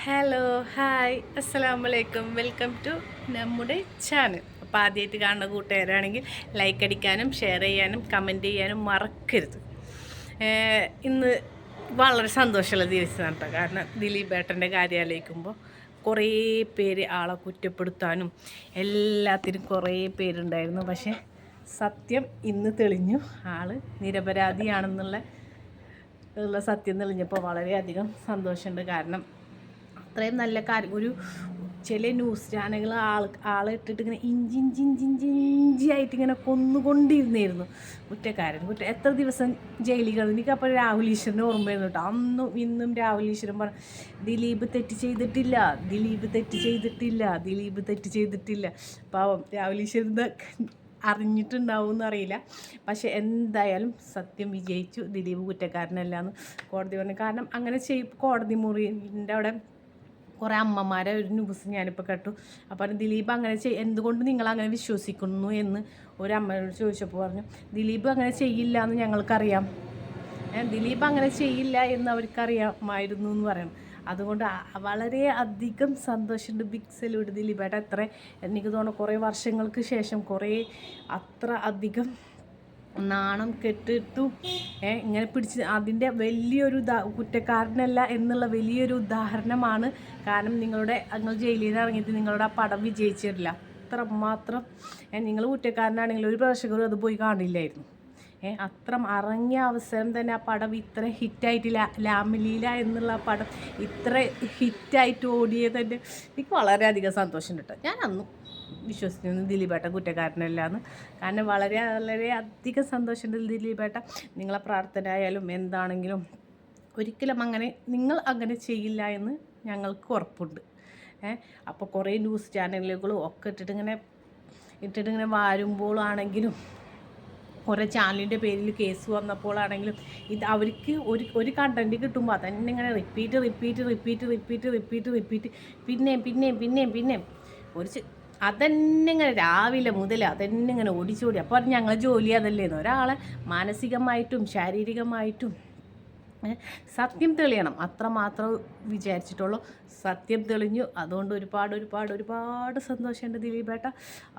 Hello hi അസ്സലാമു അലൈക്കും welcome to നമ്മുടെ ചാനൽ. അപ്പോൾ ആദ്യമായിട്ട് കാണുന്ന കൂട്ടുകാരാണെങ്കിൽ ലൈക്ക് അടിക്കാനും ഷെയർ ചെയ്യാനും കമൻറ്റ് ചെയ്യാനും മറക്കരുത്. ഇന്ന് വളരെ സന്തോഷമുള്ള ദിവസമാണ് കേട്ടോ. കാരണം ദിലീപ് ഏട്ടൻ്റെ കാര്യം ആലോചിക്കുമ്പോൾ കുറേ പേര് ആളെ കുറ്റപ്പെടുത്താനും എല്ലാത്തിനും കുറേ പേരുണ്ടായിരുന്നു. പക്ഷേ സത്യം ഇന്ന് തെളിഞ്ഞു. ആൾ നിരപരാധിയാണെന്നുള്ള സത്യം തെളിഞ്ഞപ്പോൾ വളരെയധികം സന്തോഷമുണ്ട്. കാരണം അത്രയും നല്ല കാര്യം ചില ന്യൂസ് ചാനലുകൾ ആളെ ഇട്ടിട്ട് ഇങ്ങനെ ഇഞ്ചിയായിട്ട് ഇങ്ങനെ കൊന്നുകൊണ്ടിരുന്നായിരുന്നു എത്ര ദിവസം ജയിലുകൾ. എനിക്കപ്പോൾ രാഹുൽ ഈശ്വരനെ ഓർമ്മയായിരുന്നു കേട്ടോ. അന്നും ഇന്നും രാഹുൽ ഈശ്വരൻ പറഞ്ഞു ദിലീപ് തെറ്റ് ചെയ്തിട്ടില്ല. പാവം രാഹുൽ ഈശ്വരൻ അറിഞ്ഞിട്ടുണ്ടാവും എന്നറിയില്ല. പക്ഷെ എന്തായാലും സത്യം വിജയിച്ചു. ദിലീപ് കുറ്റക്കാരനല്ലാന്ന് കോടതി പറഞ്ഞു. കാരണം അങ്ങനെ കോടതി മുറിൻ്റെ അവിടെ കുറേ അമ്മമാരെ ഒരു ന്യൂസ് ഞാനിപ്പോൾ കേട്ടു. അപ്പോൾ ദിലീപ് അങ്ങനെ എന്തുകൊണ്ട് നിങ്ങളങ്ങനെ വിശ്വസിക്കുന്നു എന്ന് ഒരു അമ്മയോട് ചോദിച്ചപ്പോൾ പറഞ്ഞു ദിലീപ് അങ്ങനെ ചെയ്യില്ല എന്ന് ഞങ്ങൾക്കറിയാം. ദിലീപ് അങ്ങനെ ചെയ്യില്ല എന്ന് അവർക്കറിയാമായിരുന്നു എന്ന് പറയണം. അതുകൊണ്ട് വളരെ അധികം സന്തോഷമുണ്ട്. ബിഗ് സല്യൂട്ട് ദിലീപേട്ട. എനിക്ക് തോന്നുന്നു കുറേ വർഷങ്ങൾക്ക് ശേഷം അത്ര അധികം നാണം കെട്ടിട്ടും ഇങ്ങനെ പിടിച്ച് അതിൻ്റെ വലിയൊരു കുറ്റക്കാരനല്ല എന്നുള്ള വലിയൊരു ഉദാഹരണമാണ്. കാരണം നിങ്ങൾ ജയിലിൽ നിന്ന് ഇറങ്ങിയിട്ട് നിങ്ങളുടെ ആ പടം വിജയിച്ചിട്ടില്ല. അത്രമാത്രം നിങ്ങൾ കുറ്റക്കാരനാണെങ്കിൽ ഒരു പ്രേക്ഷകരും അത് പോയി കാണില്ലായിരുന്നു. അത്ര ഇറങ്ങിയ അവസരം തന്നെ ആ പടം ഇത്ര ഹിറ്റായിട്ടില്ല. ലാമിലീല എന്നുള്ള ആ പടം ഇത്ര ഹിറ്റായിട്ട് ഓടിയത് തന്നെ എനിക്ക് വളരെയധികം സന്തോഷമുണ്ട് കേട്ടോ. ഞാൻ അന്നും വിശ്വസിക്കുന്നു ദിലീപേട്ട കുറ്റക്കാരനല്ലാന്ന്. കാരണം വളരെ അധികം സന്തോഷമുണ്ട് ദിലീപേട്ട. നിങ്ങളെ പ്രാർത്ഥന ആയാലും എന്താണെങ്കിലും ഒരിക്കലും നിങ്ങൾ അങ്ങനെ ചെയ്യില്ല എന്ന് ഞങ്ങൾക്ക് ഉറപ്പുണ്ട്. അപ്പോൾ കുറേ ന്യൂസ് ചാനലുകളും ഒക്കെ ഇട്ടിട്ടിങ്ങനെ വാരുമ്പോഴാണെങ്കിലും കുറേ ചാനലിൻ്റെ പേരിൽ കേസ് വന്നപ്പോഴാണെങ്കിലും അവർക്ക് ഒരു കണ്ടൻറ്റ് കിട്ടുമ്പോൾ അതന്നെ ഇങ്ങനെ റിപ്പീറ്റ് പിന്നെയും അതന്നെ ഇങ്ങനെ രാവിലെ മുതൽ അതന്നെ ഇങ്ങനെ ഓടിച്ചോടി. അപ്പോൾ ഞങ്ങൾ ജോലി അതല്ലേന്ന്. ഒരാളെ മാനസികമായിട്ടും ശാരീരികമായിട്ടും സത്യം തെളിയണം, അത്രമാത്രം വിചാരിച്ചിട്ടുള്ളൂ. സത്യം തെളിഞ്ഞു. അതുകൊണ്ട് ഒരുപാട് സന്തോഷമുണ്ട് ദിലീപേട്ട.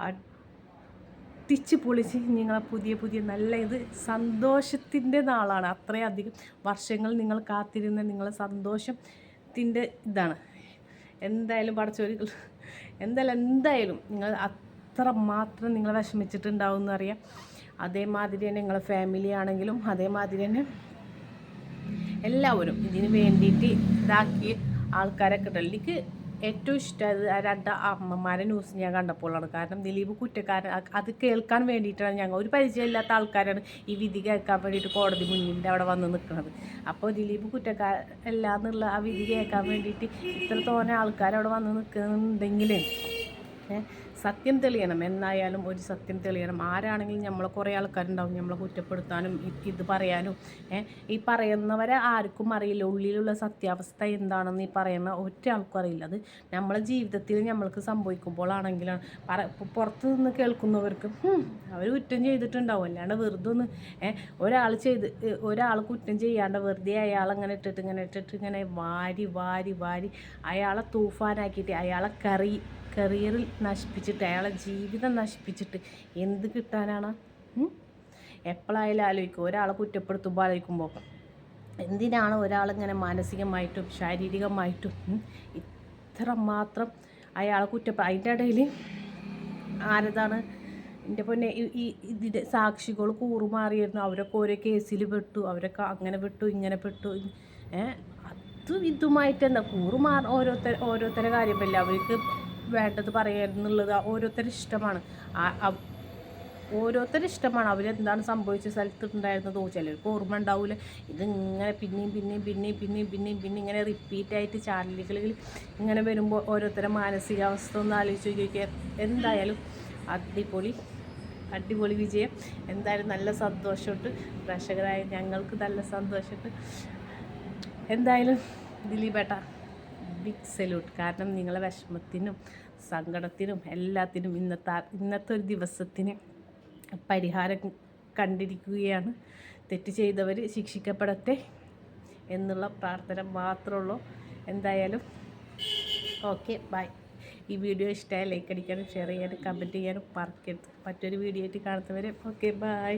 അടിച്ച് പൊളിച്ച് നിങ്ങളെ പുതിയ നല്ല സന്തോഷത്തിൻ്റെ നാളാണ്. അത്രയധികം വർഷങ്ങൾ നിങ്ങൾ കാത്തിരുന്ന നിങ്ങളെ സന്തോഷത്തിൻ്റെ ഇതാണ്. എന്തായാലും എന്തായാലും നിങ്ങൾ അത്രമാത്രം നിങ്ങൾ വിഷമിച്ചിട്ടുണ്ടാവും എന്നറിയാം. അതേമാതിരി തന്നെ നിങ്ങളെ ഫാമിലി ആണെങ്കിലും അതേമാതിരി തന്നെ എല്ലാവരും ഇതിന് വേണ്ടിയിട്ട് ഇതാക്കിയ ആൾക്കാരൊക്കെ ഉണ്ടല്ലോ. എനിക്ക് ഏറ്റവും ഇഷ്ടമായത് ആ രണ്ട് അമ്മമാരെ ന്യൂസ് ഞാൻ കണ്ടപ്പോഴാണ്. കാരണം ദിലീപ് കുറ്റക്കാരൻ അത് കേൾക്കാൻ വേണ്ടിയിട്ടാണ്. ഞങ്ങൾ ഒരു പരിചയമില്ലാത്ത ആൾക്കാരാണ് ഈ വിധി കേൾക്കാൻ വേണ്ടിയിട്ട് കോടതി മുന്നിൻ്റെ അവിടെ വന്ന് നിൽക്കുന്നത്. അപ്പോൾ ദിലീപ് കുറ്റക്കാരല്ല എന്നുള്ള ആ വിധി കേൾക്കാൻ വേണ്ടിയിട്ട് ഇത്രത്തോനെ ആൾക്കാരവിടെ വന്ന് നിൽക്കുന്നുണ്ടെങ്കിൽ സത്യം തെളിയണം. എന്നായാലും ഒരു സത്യം തെളിയണം. ആരാണെങ്കിലും നമ്മളെ കുറേ ആൾക്കാരുണ്ടാവും നമ്മളെ കുറ്റപ്പെടുത്താനും ഇത് പറയാനും. ഈ പറയുന്നവരെ ആർക്കും അറിയില്ല ഉള്ളിലുള്ള സത്യാവസ്ഥ എന്താണെന്ന് ഈ പറയുന്ന ഒറ്റ ആൾക്കും അറിയില്ല. അത് നമ്മളെ ജീവിതത്തിൽ നമ്മൾക്ക് സംഭവിക്കുമ്പോഴാണെങ്കിലാണ് പുറത്ത് നിന്ന് കേൾക്കുന്നവർക്ക് അവർ കുറ്റം ചെയ്തിട്ടുണ്ടാവും. അല്ലാണ്ട് വെറുതെ ഒന്ന് ഒരാൾ കുറ്റം ചെയ്യാണ്ട് വെറുതെ അയാളങ്ങനെ ഇട്ടിട്ട് വാരി അയാളെ തൂഫാനാക്കിയിട്ട് അയാളെ കരിയറിൽ നശിപ്പിച്ചിട്ട് അയാളെ ജീവിതം നശിപ്പിച്ചിട്ട് എന്ത് കിട്ടാനാണ്? എപ്പോഴായാലും ആലോചിക്കും. ഒരാളെ കുറ്റപ്പെടുത്തുമ്പോൾ ആലോചിക്കുമ്പോൾ എന്തിനാണ് ഒരാളിങ്ങനെ മാനസികമായിട്ടും ശാരീരികമായിട്ടും ഇത്രമാത്രം അയാളെ അതിൻ്റെ ഇടയിൽ ആരതാണ് എൻ്റെ പൊന്നെ ഇതിൻ്റെ സാക്ഷികൾ കൂറുമാറിയായിരുന്നു. അവരൊക്കെ ഓരോ കേസിൽ പെട്ടു. അവരൊക്കെ അങ്ങനെ പെട്ടു ഇങ്ങനെ പെട്ടു. ഇതുമായിട്ട് എന്താ ഓരോരുത്തരുടെ കാര്യമല്ല അവർക്ക് വേണ്ടത് പറയാന്നുള്ളത് ഓരോരുത്തരുടെ ഇഷ്ടമാണ്. അവരെന്താണ് സംഭവിച്ച സ്ഥലത്തുണ്ടായിരുന്നതോ ചിലർക്ക് ഓർമ്മ ഉണ്ടാവില്ല. ഇതിങ്ങനെ പിന്നെയും ഇങ്ങനെ റിപ്പീറ്റായിട്ട് ചാനലുകളിൽ ഇങ്ങനെ വരുമ്പോൾ ഓരോരുത്തരുടെ മാനസികാവസ്ഥ ഒന്ന് ആലോചിച്ച് ചോദിക്കുക. എന്തായാലും അടിപൊളി വിജയം. എന്തായാലും നല്ല സന്തോഷമുണ്ട്. പ്രേക്ഷകരായ ഞങ്ങൾക്ക് നല്ല സന്തോഷമുണ്ട്. എന്തായാലും ദിലീപേട്ട ബിഗ് സല്യൂട്ട്. കാരണം നിങ്ങളെ വിഷമത്തിനും സങ്കടത്തിനും എല്ലാത്തിനും ഇന്നത്തെ ഒരു ദിവസത്തിന് പരിഹാരം കണ്ടിരിക്കുകയാണ്. തെറ്റ് ചെയ്തവർ ശിക്ഷിക്കപ്പെടട്ടെ എന്നുള്ള പ്രാർത്ഥന മാത്രമേ ഉള്ളൂ. എന്തായാലും ഓക്കെ ബൈ. ഈ വീഡിയോ ഇഷ്ടമായ ലൈക്ക് അടിക്കാനും ഷെയർ ചെയ്യാനും കമൻറ്റ് ചെയ്യാനും മറക്കരുത്. മറ്റൊരു വീഡിയോ ആയിട്ട് കാണുന്നവരെ ഓക്കെ ബൈ.